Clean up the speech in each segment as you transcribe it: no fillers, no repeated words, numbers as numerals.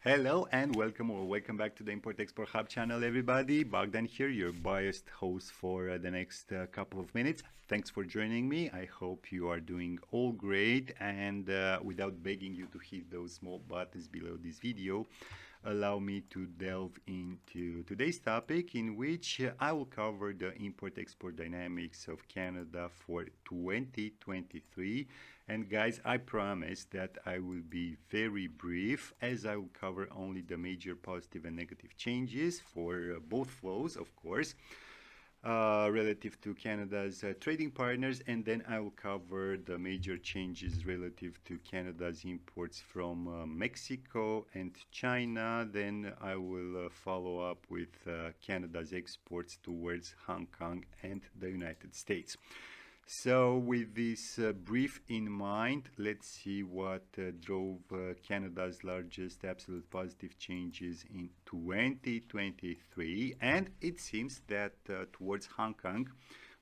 Hello and welcome or welcome back to the Import Export Hub channel, everybody. Bogdan here, your biased host for the next couple of minutes. Thanks for joining me. I hope you are doing all great, and without begging you to hit those small buttons below this video, allow me to delve into today's topic, in which I will cover the import-export dynamics of Canada for 2023. And guys, I promise that I will be very brief, as I will cover only the major positive and negative changes for both flows, of course, relative to Canada's trading partners, and then I will cover the major changes relative to Canada's imports from Mexico and China. Then I will follow up with Canada's exports towards Hong Kong and the United States. So with this brief in mind, let's see what drove Canada's largest absolute positive changes in 2023. And it seems that towards Hong Kong,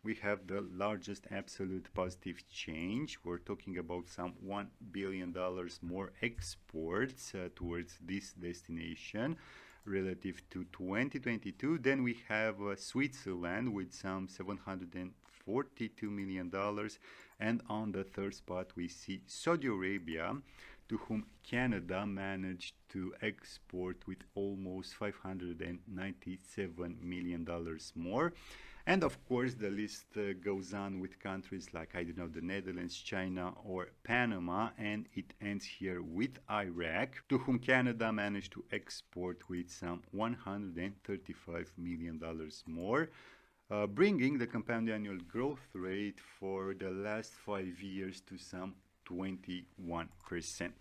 we have the largest absolute positive change. We're talking about some $1 billion more exports towards this destination relative to 2022. Then we have Switzerland with some $742 million. And on the third spot, we see Saudi Arabia, to whom Canada managed to export with almost $597 million more. And of course, the list goes on with countries like, I don't know, the Netherlands, China, or Panama, and it ends here with Iraq, to whom Canada managed to export with some $135 million more, bringing the compound annual growth rate for the last 5 years to some 21%.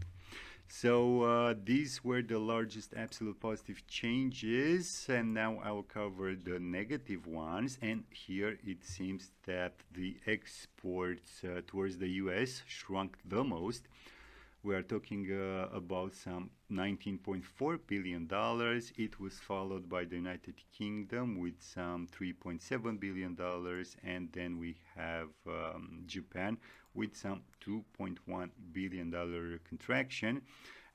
So these were the largest absolute positive changes, and now I will cover the negative ones. And here it seems that the exports towards the US shrunk the most. We are talking about some $19.4 billion. It was followed by the United Kingdom with some $3.7 billion. And then we have Japan with some $2.1 billion contraction.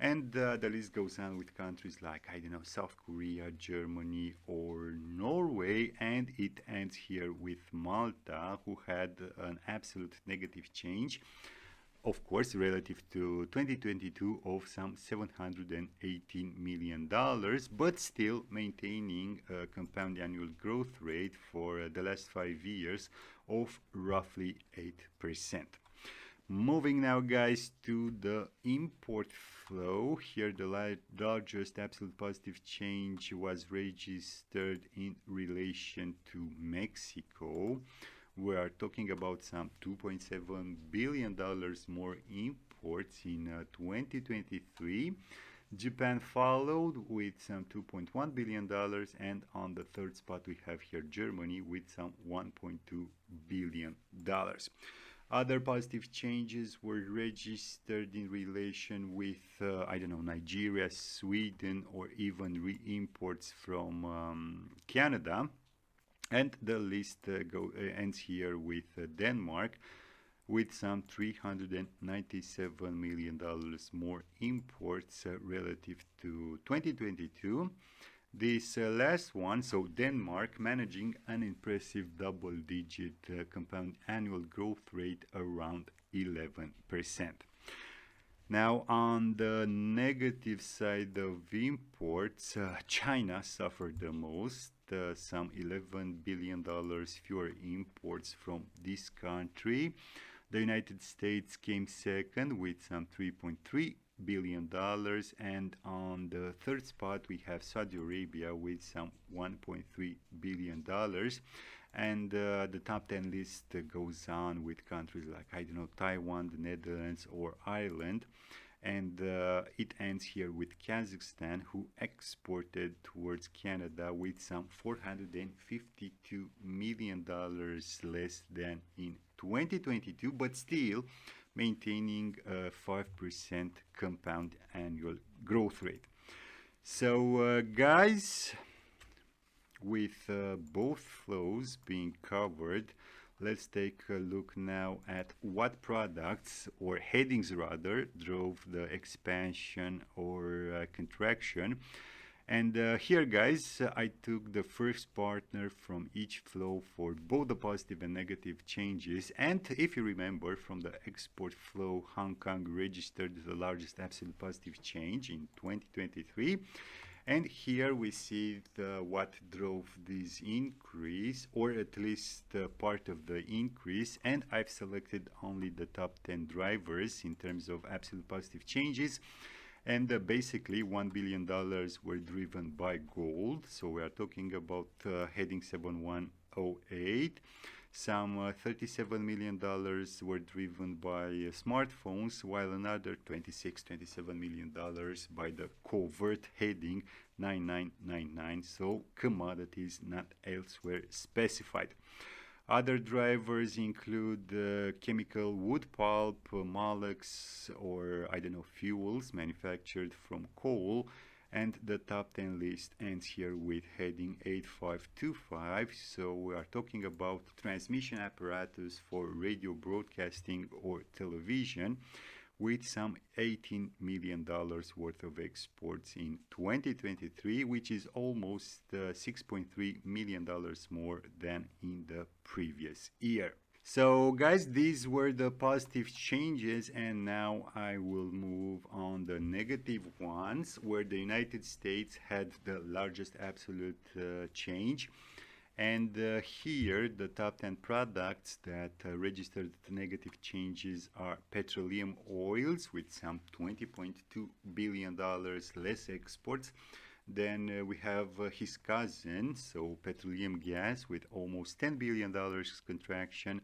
And the list goes on with countries like, I don't know, South Korea, Germany, or Norway. And it ends here with Malta, who had an absolute negative change, of course, relative to 2022, of some $718 million, but still maintaining a compound annual growth rate for the last 5 years of roughly 8%. Moving now, guys, to the import flow. Here, the largest absolute positive change was registered in relation to Mexico. We are talking about some $2.7 billion more imports in 2023. Japan followed with some $2.1 billion, and on the third spot we have here Germany with some $1.2 billion. Other positive changes were registered in relation with, I don't know, Nigeria, Sweden, or even re-imports from Canada. And the list ends here with Denmark, with some $397 million more imports relative to 2022. This last one, so Denmark, managing an impressive double-digit compound annual growth rate around 11%. Now, on the negative side of imports, China suffered the most, some $11 billion fewer imports from this country. The United States came second with some $3.3 billion, and on the third spot we have Saudi Arabia with some $1.3 billion. And the top 10 list goes on with countries like, I don't know, Taiwan, the Netherlands, or Ireland. And it ends here with Kazakhstan, who exported towards Canada with some $452 million less than in 2022, but still maintaining a 5% compound annual growth rate. So, guys, with both flows being covered, let's take a look now at what products or headings rather drove the expansion or contraction. And here, guys, I took the first partner from each flow for both the positive and negative changes. And if you remember, from the export flow, Hong Kong registered the largest absolute positive change in 2023. And here we see what drove this increase, or at least part of the increase. And I've selected only the top 10 drivers in terms of absolute positive changes. And basically $1 billion were driven by gold. So we are talking about heading 7108. Some $37 million were driven by smartphones, while another $27 million by the covert heading 9999. So commodities not elsewhere specified. Other drivers include chemical wood pulp, molex, or I don't know, fuels manufactured from coal. And the top 10 list ends here with heading 8525. So we are talking about transmission apparatus for radio broadcasting or television, with some $18 million worth of exports in 2023, which is almost $6.3 million more than in the previous year. So guys, these were the positive changes, and now I will move on the negative ones, where the United States had the largest absolute change. And here the top 10 products that registered the negative changes are petroleum oils with some $20.2 billion less exports. Then we have his cousin, so petroleum gas, with almost $10 billion contraction,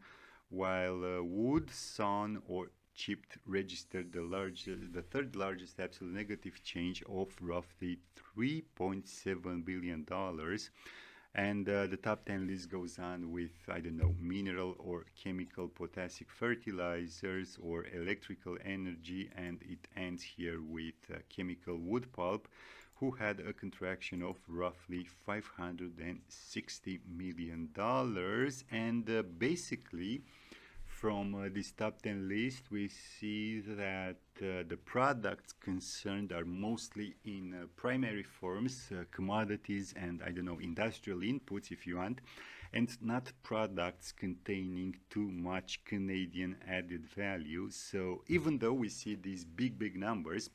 while wood, sun, or chipped registered the third largest absolute negative change of roughly $3.7 billion. And the top 10 list goes on with, I don't know, mineral or chemical potassic fertilizers or electrical energy, and it ends here with chemical wood pulp, who had a contraction of roughly $560 million. And basically, from this top 10 list, we see that the products concerned are mostly in primary forms, commodities, and I don't know, industrial inputs if you want, and not products containing too much Canadian added value. So even though we see these big numbers,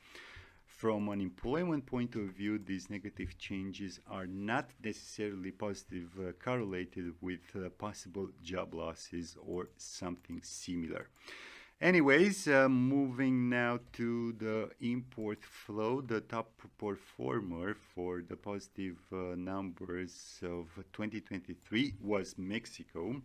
from an employment point of view, these negative changes are not necessarily positive correlated with possible job losses or something similar. Anyways, moving now to the import flow, the top performer for the positive numbers of 2023 was Mexico,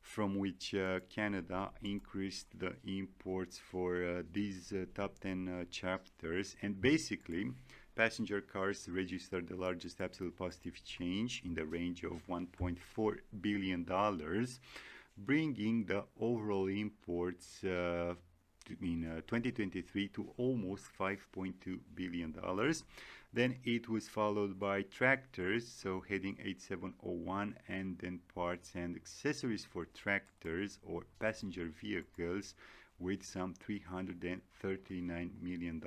from which Canada increased the imports for these top 10 chapters. And basically, passenger cars registered the largest absolute positive change in the range of $1.4 billion, bringing the overall imports in 2023 to almost $5.2 billion. Then it was followed by tractors, so heading 8701, and then parts and accessories for tractors or passenger vehicles with some $339 million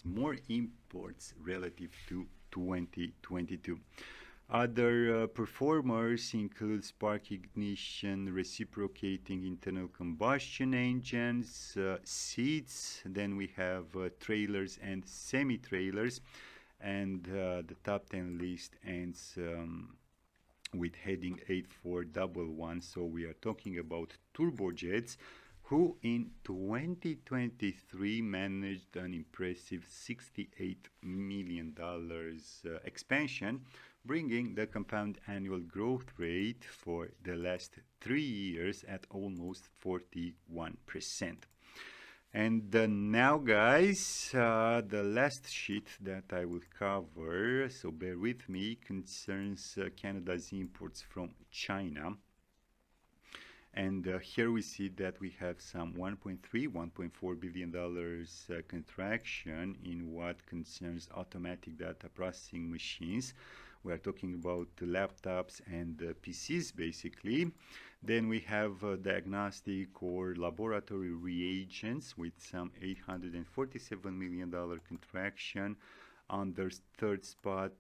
more imports relative to 2022. Other performers include spark ignition, reciprocating internal combustion engines, seats. Then we have trailers and semi-trailers. And the top 10 list ends with heading 8411. So we are talking about turbojets, who in 2023 managed an impressive $68 million expansion, bringing the compound annual growth rate for the last 3 years at almost 41%. And now, guys, the last sheet that I will cover, so bear with me, concerns Canada's imports from China. And here we see that we have some $1.4 billion contraction in what concerns automatic data processing machines, We are talking about laptops and PCs basically. Then we have diagnostic or laboratory reagents with some $847 million contraction. On the third spot,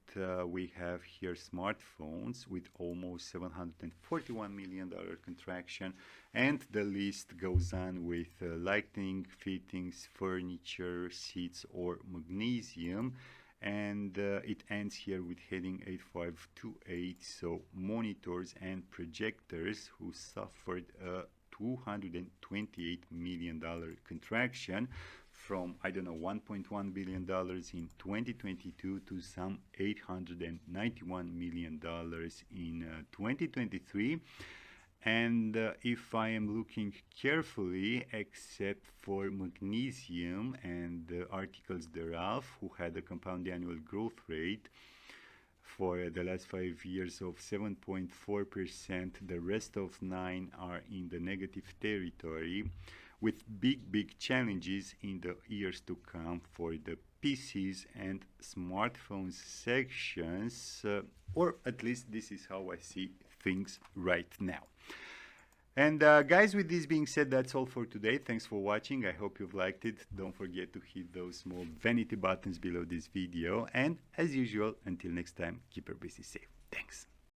we have here smartphones with almost $741 million contraction. And the list goes on with lighting, fittings, furniture, seats, or magnesium. And it ends here with heading 8528, so monitors and projectors, who suffered a $228 million contraction from, I don't know, $1.1 billion in 2022 to some $891 million in 2023. And if I am looking carefully, except for magnesium and the articles thereof, who had a compound annual growth rate for the last 5 years of 7.4%, the rest of 9 are in the negative territory, with big challenges in the years to come for the PCs and smartphones sections, or at least this is how I see things right now. And guys, with this being said, that's all for today. Thanks for watching. I hope you've liked it. Don't forget to hit those small vanity buttons below this video. And as usual, until next time, keep your business safe. Thanks.